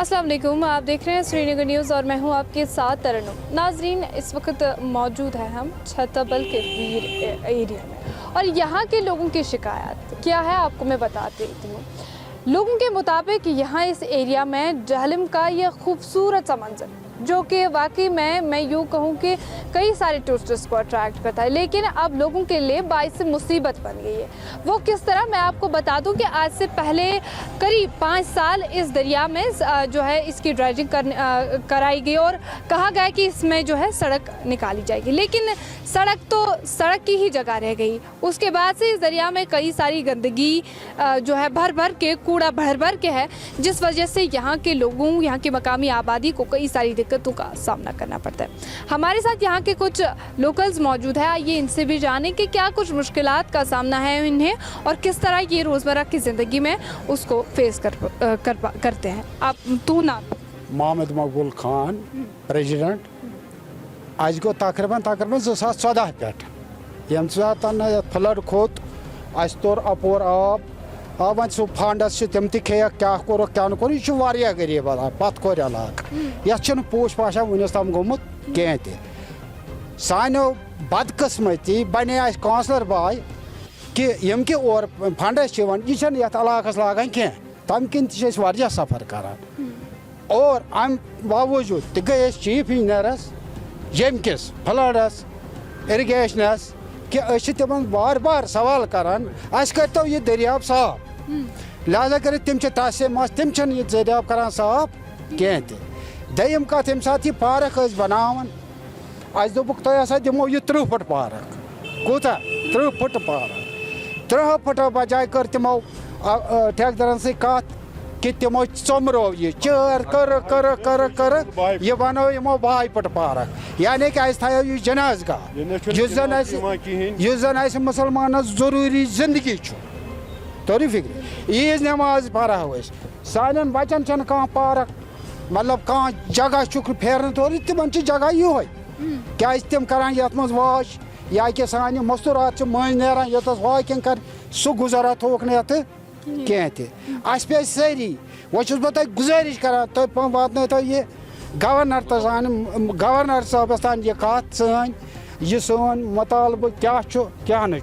अस्सलाम वालेकुम, आप देख रहे हैं श्रीनगर न्यूज़ और मैं हूं आपके साथ तरन्नुम। नाजरीन, इस वक्त मौजूद है हम छतबल के वीर एरिया में और यहाँ के लोगों की शिकायत क्या है आपको मैं बता देती हूँ। लोगों के मुताबिक यहाँ इस एरिया में जहलम का यह खूबसूरत सा मंजर जो कि वाकई में मैं यूँ कहूँ कि कई सारे टूरिस्ट को अट्रैक्ट करता है, लेकिन अब लोगों के लिए बाइस मुसीबत बन गई है। वो किस तरह, मैं आपको बता दूं कि आज से पहले करीब 5 साल इस दरिया में जो है इसकी ड्राइविंग कराई गई और कहा गया कि इसमें जो है सड़क निकाली जाएगी, लेकिन सड़क तो सड़क की ही जगह रह गई। उसके बाद से इस दरिया में कई सारी गंदगी जो है भर भर के, कूड़ा भर भर के है, जिस वजह से यहाँ के लोगों, यहाँ की मकामी आबादी को कई सारी दिक्कतों का सामना करना पड़ता है। हमारे साथ यहाँ के कुछ लोकल्स मौजूद है, आइए इनसे भी जाने कि क्या कुछ मुश्किलात का सामना है इन्हें और किस तरह ये रोज़मर्रा की ज़िंदगी में उसको फेस करते हैं। आप तू नाम? मोहम्मद मकबूल खान, प्रेसिडेंट। आज गो तकरीबन 2014 पे यम सात फ्लड खोत अस तोर अपोर आब सह फंडस तम खे क्या कोर क्या न कोर, यह गरीब पत कोर इलाक ये पोश पाशा वनस तम गोमुत कह सानो बदकस्मती बने काउंसलर बाय कि यम कि और फंडस यह इलाकस लागान कह तम किन सफ़र करान और अम बावजूद त गए चीफ इंजीनियरस यम किस फ्लडस इरिगेशनस कि तमन बार बार सवाल करान अस करतो यह दरियाव साफ, लिहाजा कर तम तम दरियाव करान साफ कह दम कत यम सात यह पार्क बनावन अस दोपुक तुम हसा दिमो यह 30 फुट पार्क कूता 30 फुट पार्क 30 फुट बजाय कर तमो ठेकेदारन से कत कि तमो चमरो यह चर कर कर कर कर यह बनो यमो 2 फुट पार्क, यानी कि अस थो यह जनाजगाह युस जन मुसलमान जरूरी जिंदगी तोरी फिक्र ईज नमाज पढ़ो सान बचन कह पार्क मतलब कह जगह चुक फेरन तोरी तम जगह ये क्या तम करान ये मज वाश या कि सान मस्तूरात मज नान ये वाकिंग कर सह गुजारा थोक ना कह अस पे सारी वो बह गुजारिश करान तुम वात यह गवर्नर तान गवर्नर साहबस तान यह कत यह सन मुतालबह क्या न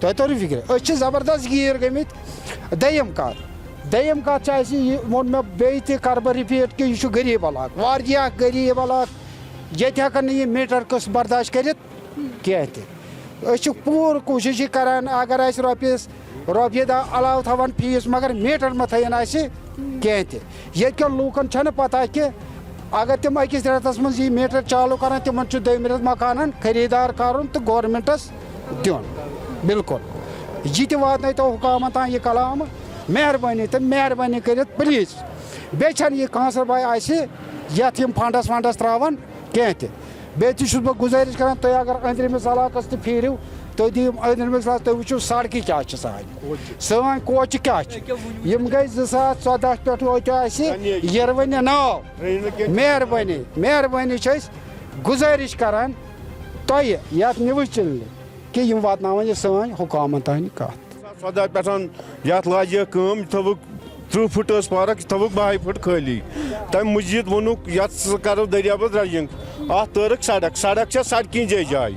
तोरी फिक्र जबरदस्त गीर गमित। दयम कत वो मे बे कर बह रिपीट कि यह गरीब इलाक वारिया गरीब इलाक ये हेकन यह मीटर कस बर्दाश्त कर कह पूर कोशिश करान अगर रोपये दह अलाव थवान फीस मगर मीटर मे थन कह ये लूकन पता कि अगर तम अकिस रेतस मज यह मीटर चालू करान तम दोम रेत मकान खरीदार कर तो गवर्नमेंटस दिन बिल्कुल यह वात हुकाम तान यह कलाम मेहरबानी तो मेहरबानी कर प्लीज बे यह काउंसलर बाय यथ फंडस वंडस त्रावान कह बे बह गुजारिश करान तुम अगर अंदरमिस इलाकस तो फिरू तुम दिव अंदरमिस तुम वो सड़क क्या सान कोच क्या गई 2014 पे यरवन नाव मेहरबानी मेहरबानी गुजारिश करान तुम ये न्यूज चैनल कि यम वातनावन यह सान हुकामन तान कत 14 पे लाज थवुक 30 फुट पार्क थवुक 2 फुट खाली तम मजीद वोनुक ये करो दरियाव ड्राइविंग अत तर्क सड़क सड़की जाय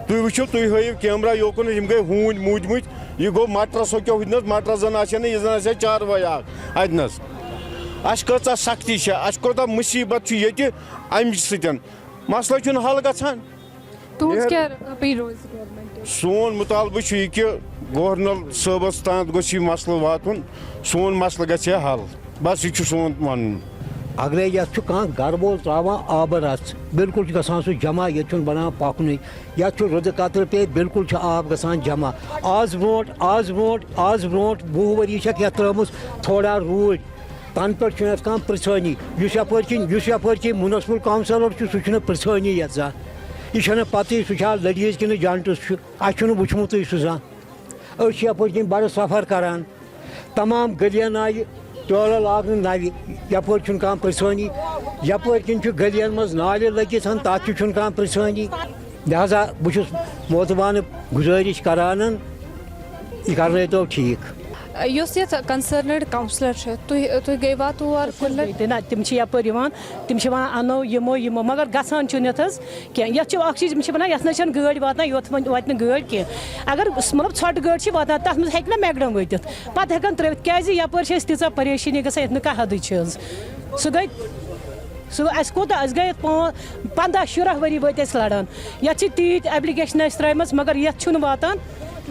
तुम वो तुम हव कैमरा योकुन गई हून मूजमुत यह गो मटरस होक्यो हन मटर जन यह जन चारवाई अदनस अस कचा सख्ती अस कोता मुसीबत ये अम सतन मसला हल गसान सोन मुतालबह कि गवर्नर साहबस तान गोस मसल वातन सोन मसल ग हल बस यह सोन वन अगर ये घर वोल त्रावान आब रस बिल्कुल गसान सह जमा ये बनान पकन ये रुद कतर पे बिल्कुल आब गसान जमा आज ब्रो 20 वरी ये त्रमुस थोड़ा रूद तन पे कह पृछानी यप म्यूनसिपल काउंसलर सह पृछानी ये यह पता सह लडीज कि जंटस अस वुचमुत सह यप बड़ सफ़र करान तमाम गलियन आय टोल लाग नव यप कह पृछानी यप गलियन मज नाले लगित तथ कह पृछानी लिहाजा बहुत मोतबान गुजारिश करान यह कर तो ठीक। یُس یَتھ کنسرنڈ کاونسلر چھُ تُہۍ گٔیوا تور نہ تِم چھِ یَپٲرۍ یِوان تِم چھِ وَنان اَنو یِمو مگر گژھان چھُنہٕ یَتھ حظ کینٛہہ یَتھ چھِ اَکھ چیٖز یِم چھِ وَنان یَتھ نہ چھَنہٕ گٲڑۍ واتان یوٚت واتہِ نہٕ گٲڑۍ کینٛہہ اگر مطلب ژھۄٹہٕ گٲڑۍ چھِ واتان تَتھ منٛز ہیٚکہِ نہ میکڈم وٲتِتھ پَتہٕ ہٮ۪کان ترٛٲوِتھ کیٛازِ یَپٲرۍ چھِ اَسہِ تیٖژاہ پریشٲنی گژھان یَتھ نہٕ کانٛہہ حدٕے چھِ حظ اَسہِ کوٗتاہ أسۍ گٔے یَتھ 15-16 ؤری وٲتۍ أسۍ لَڑان یَتھ چھِ تیٖتۍ ایپلِکیشن اَسہِ ترٛٲیمٕژ مگر یَتھ چھُنہٕ واتان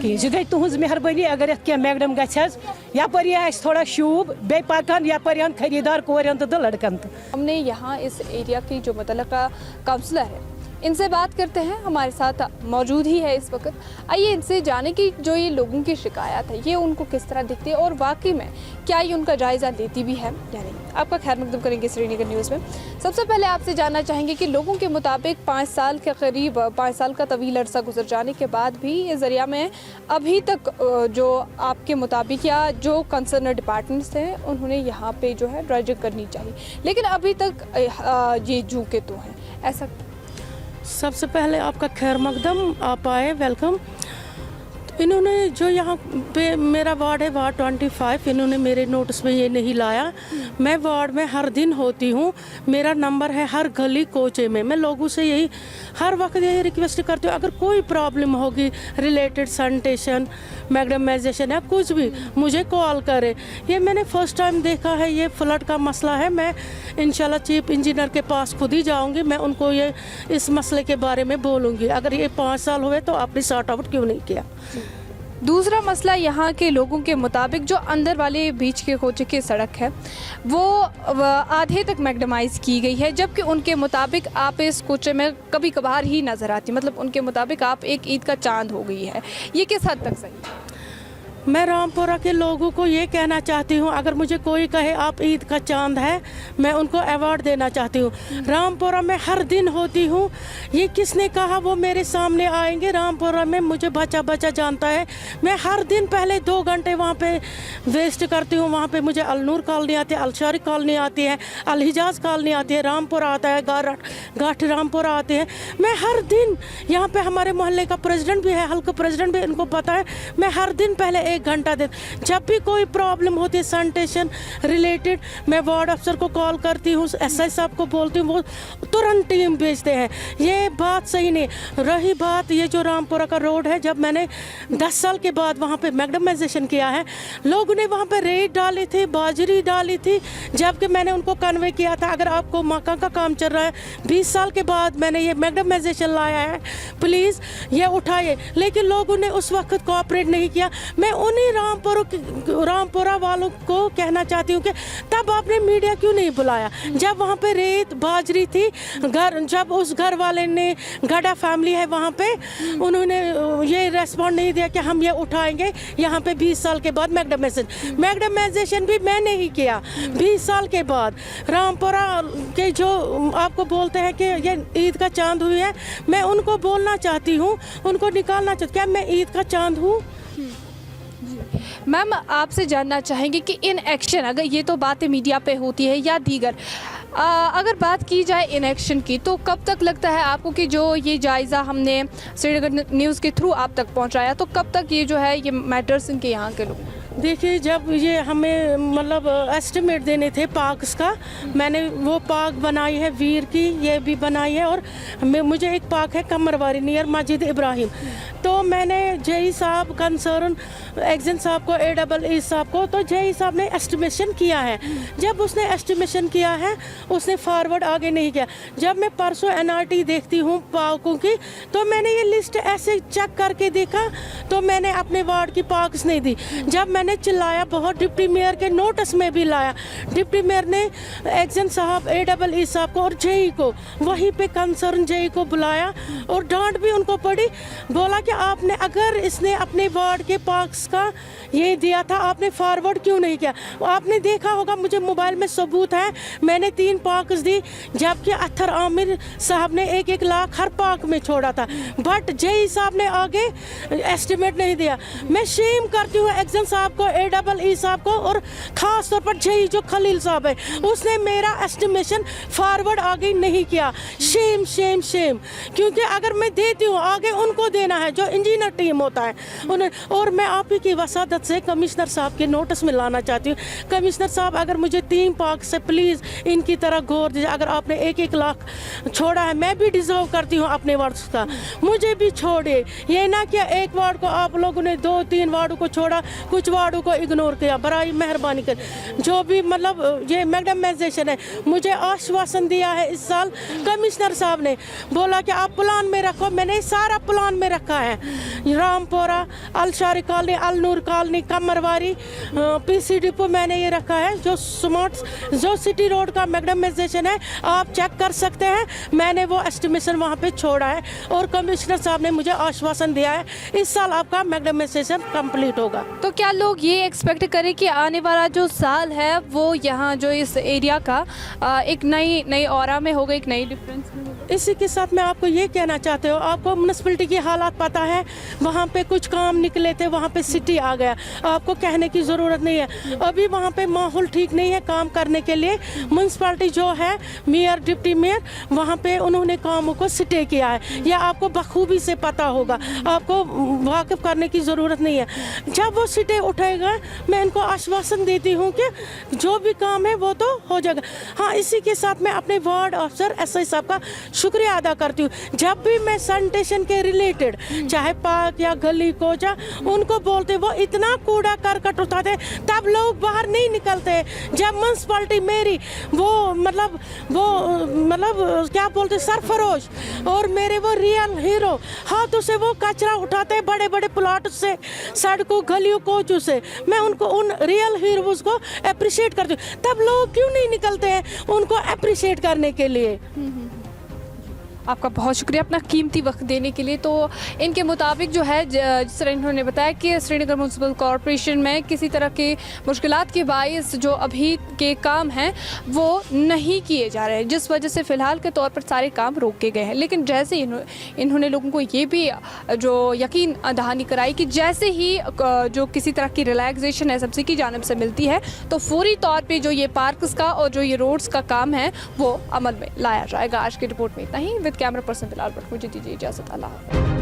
کِہیٖنۍ یہِ گٔے تُہٕنٛز مہربٲنی اگر یَتھ کینٛہہ میکڈم گژھِ حظ یَپٲرۍ یی اَسہِ تھوڑا شوٗب بیٚیہِ پَکان یَپٲرۍ یِن خریٖدار کورٮ۪ن تہٕ لڑکن تہٕ ہم نے یہاں اس ایریا کی جو متعلقہ کاؤنسلر ہے ان سے بات کرتے ہیں ہمارے ساتھ موجود ہی ہے اس وقت آئیے ان سے جانے کی جو یہ لوگوں کی شکایات ہے یہ ان کو کس طرح دکھتی ہے اور واقعی میں کیا یہ ان کا جائزہ لیتی بھی ہے یا نہیں آپ کا خیر مقدم کریں گے سری نگر نیوز میں سب سے پہلے آپ سے جاننا چاہیں گے کہ لوگوں کے مطابق 5 سال کے قریب 5 سال کا طویل عرصہ گزر جانے کے بعد بھی یہ ذریعہ میں ابھی تک جو آپ کے مطابق یا جو کنسرن ڈپارٹمنٹس ہیں انہوں نے یہاں پہ جو ہے ڈریجنگ کرنی چاہیے لیکن ابھی تک یہ جھوکے تو ہیں ایسا سب سے پہلے آپ کا خیر مقدم آپ آئے ویلکم انہوں نے جو یہاں پہ میرا وارڈ ہے وارڈ 25 انہوں نے میرے نوٹس میں یہ نہیں لایا میں وارڈ میں ہر دن ہوتی ہوں میرا نمبر ہے ہر گلی کوچے میں لوگوں سے یہی ہر وقت یہی ریکویسٹ کرتی ہوں اگر کوئی پرابلم ہوگی ریلیٹڈ سینیٹیشن میگڈمائزیشن یا کچھ بھی مجھے کال کرے یہ میں نے فرسٹ ٹائم دیکھا ہے یہ فلڈ کا مسئلہ ہے میں انشاءاللہ چیف انجینئر کے پاس خود ہی جاؤں گی میں ان کو یہ اس مسئلے کے بارے میں بولوں گی اگر یہ 5 سال ہوئے تو آپ نے سارٹ آؤٹ کیوں نہیں کیا دوسرا مسئلہ یہاں کے لوگوں کے مطابق جو اندر والے بیچ کے کوچے کی سڑک ہے وہ آدھے تک میگڈمائز کی گئی ہے جبکہ ان کے مطابق آپ اس کوچے میں کبھی کبھار ہی نظر آتی مطلب ان کے مطابق آپ ایک عید کا چاند ہو گئی ہے یہ کس حد تک صحیح ہے میں رامپورہ کے لوگوں کو یہ کہنا چاہتی ہوں اگر مجھے کوئی کہے آپ عید کا چاند ہے میں ان کو ایوارڈ دینا چاہتی ہوں رامپورہ میں ہر دن ہوتی ہوں یہ کس نے کہا وہ میرے سامنے آئیں گے رامپورہ میں مجھے بچہ جانتا ہے میں ہر دن پہلے 2 گھنٹے وہاں پہ ویسٹ کرتی ہوں وہاں پہ مجھے النور کالنی آتی ہے الشارق کالنی آتی ہے الحجاز کالنی آتی ہے رامپورہ آتا ہے گاٹھ رامپورہ آتے ہیں میں ہر دن یہاں پہ ہمارے محلے کا پریزیڈنٹ بھی ہے حلقہ پریزیڈنٹ بھی ان کو پتہ ہے میں ہر دن پہلے 1 گھنٹہ دے جب بھی کوئی پرابلم ہوتی ہے سینیٹیشن ریلیٹڈ میں وارڈ افسر کو کال کرتی ہوں ایس آئی صاحب کو بولتی ہوں وہ ترنت ٹیم بھیجتے ہیں یہ بات صحیح نہیں رہی بات یہ جو رامپورہ کا روڈ ہے جب میں نے 10 سال کے بعد وہاں پہ میگڈمائزیشن کیا ہے لوگوں نے وہاں پہ ریت ڈالی تھی باجری ڈالی تھی جبکہ میں نے ان کو کنوے کیا تھا اگر آپ کو مکان کا کام چل رہا ہے 20 سال کے بعد میں نے یہ میگڈمائزیشن لایا ہے پلیز یہ اٹھائیے لیکن لوگوں نے اس وقت کوآپریٹ نہیں کیا میں انہیں رامپورہ والوں کو کہنا چاہتی ہوں کہ تب آپ نے میڈیا کیوں نہیں بلایا جب وہاں پہ ریت باجری تھی جب اس گھر والے نے گڈا فیملی ہے وہاں پہ انہوں نے یہ ریسپونڈ نہیں دیا کہ ہم یہ اٹھائیں گے یہاں پہ 20 سال کے بعد میگڈمائزیشن بھی میں نے ہی کیا 20 سال کے بعد رامپورہ کے جو آپ کو بولتے ہیں کہ یہ عید کا چاند ہوئی ہے میں ان کو بولنا چاہتی ہوں ان کو نکالنا چاہتی کیا میں عید کا چاند ہوں میم آپ سے جاننا چاہیں گے کہ ان ایکشن اگر یہ تو باتیں میڈیا پہ ہوتی ہے یا دیگر اگر بات کی جائے ان ایکشن کی تو کب تک لگتا ہے آپ کو کہ جو یہ جائزہ ہم نے سری نگر نیوز کے تھرو آپ تک پہنچایا تو کب تک یہ جو ہے یہ میٹرز ان کے یہاں کے لوگ دیکھیے جب یہ ہمیں مطلب ایسٹیمیٹ دینے تھے پارکس کا میں نے وہ پارک بنائی ہے ویر کی یہ بھی بنائی ہے اور مجھے ایک پارک ہے کمرواری نیئر مسجد ابراہیم تو میں نے جے صاحب کنسرن ایگزن صاحب کو AEE صاحب کو تو جے صاحب نے ایسٹیمیشن کیا ہے جب اس نے ایسٹیمیشن کیا ہے اس نے فارورڈ آگے نہیں کیا جب میں پرسوں NRT دیکھتی ہوں پارکوں کی تو میں نے یہ لسٹ ایسے چیک کر کے دیکھا تو میں نے اپنے وارڈ کی پارکس نہیں دی جب میں نے چلایا بہت ڈپٹی میئر کے نوٹس میں بھی لایا ڈپٹی میئر نے ایگزن صاحب AEE صاحب کو اور JE کو وہیں پہ کنسرن JE کو بلایا اور ڈانٹ بھی ان کو پڑی بولا کہ آپ نے اگر اس نے اپنے وارڈ کے پارکس کا یہ دیا تھا آپ نے فارورڈ کیوں نہیں کیا آپ نے دیکھا ہوگا مجھے موبائل میں ثبوت ہے میں نے 3 پارکس دی جبکہ اطہر عامر صاحب نے 1 لاکھ ہر پارک میں چھوڑا تھا بٹ JE صاحب نے آگے ایسٹیمیٹ نہیں دیا میں شیم کرتی ہوں ایگزن صاحب کو AEE صاحب کو اور خاص طور پر JE جو خلیل صاحب ہے اس نے میرا ایسٹیمیشن فارورڈ آگے نہیں کیا شیم شیم شیم کیونکہ اگر میں دیتی ہوں آگے ان کو دینا ہے जो इंजीनियर टीम होता है उन्हें, और मैं आप ही की वसादत से कमिश्नर साहब के नोटिस में लाना चाहती हूँ। कमिश्नर साहब, अगर मुझे 3 पार्क से प्लीज़ इनकी तरह गौर दीजिए। अगर आपने 1-1 लाख छोड़ा है, मैं भी डिजर्व करती हूँ अपने वार्ड का, मुझे भी छोड़े। ये ना कि एक वार्ड को आप लोगों ने 2-3 वार्डों को छोड़ा, कुछ वार्डों को इग्नोर किया। बड़ी मेहरबानी कर, जो भी मतलब ये मैग्डमाइजेशन है, मुझे आश्वासन दिया है इस साल कमिश्नर साहब ने, बोला कि आप प्लान में रखो। मैंने सारा प्लान में रखा है। Rampura, Alshari colony, Alnoor colony, Qamarwari, PC depot मैंने ये रखा है। जो स्मार्ट जो सिटी रोड का मैग्डमाइजेशन है, आप चेक कर सकते हैं। मैंने वो एस्टिमेशन वहाँ पे छोड़ा है और कमिश्नर साहब ने मुझे आश्वासन दिया है इस साल आपका मैग्डमाइजेशन कंप्लीट होगा। तो क्या लोग ये एक्सपेक्ट करें कि आने वाला जो साल है वो यहाँ जो इस एरिया का एक नई ऑरा में होगा, एक नई डिफरेंस में होगा? इसी के साथ मैं आपको ये कहना चाहती हूँ, आपको म्यूनसिपलिटी की हालात पता है, वहाँ पे कुछ काम निकले थे, वहाँ पे सिटी आ गया। आपको कहने की ज़रूरत नहीं है। अभी वहाँ पे माहौल ठीक नहीं है काम करने के लिए। म्यूनसिपलिटी जो है, मेयर, डिप्टी मेयर, वहाँ पे उन्होंने कामों को सिटे किया है। यह आपको बखूबी से पता होगा, आपको वाकिफ करने की ज़रूरत नहीं है। जब वो सिटे उठेगा, मैं इनको आश्वासन देती हूँ कि जो भी काम है वो तो हो जाएगा। हाँ, इसी के साथ मैं अपने वार्ड अफसर SI साहब का शुक्रिया अदा करती हूँ। जब भी मैं सैनिटेशन के रिलेटेड, चाहे पार्क या गली कोचा, उनको बोलते वो इतना कूड़ा करकट उठाते, तब लोग बाहर नहीं निकलते। जब म्यूनसिपलिटी मेरी वो मतलब क्या बोलते, सरफरोश और मेरे वो रियल हीरो हाथों से वो कचरा उठाते, बड़े बड़े प्लॉट से, सड़कों, गलियों, कोचों से, मैं उनको उन रियल हीरोज को अप्रिशिएट करती हूँ। तब लोग क्यों नहीं निकलते हैं उनको अप्रिशिएट करने के लिए? आपका बहुत शुक्रिया अपना कीमती वक्त देने के लिए। तो इनके मुताबिक जो है, जिस तरह इन्होंने बताया कि श्रीनगर म्यूनसिपल कॉरपोरेशन में किसी तरह की मुश्किलात के बायस जो अभी के काम हैं वो नहीं किए जा रहे हैं, जिस वजह से फ़िलहाल के तौर पर सारे काम रोके गए हैं। लेकिन जैसे इन्होंने लोगों को ये भी जो यकीन दहानी कराई कि जैसे ही जो किसी तरह की रिलैक्सेशन SMC की जानिब से मिलती है तो फौरी तौर पर जो ये पार्क्स का और जो ये रोड्स का काम है वो अमल में लाया जाएगा। आज की रिपोर्ट में इतना ही। With camera person Bilal Bhatt, मुझे दीजिए इजाज़त। अल्लाह।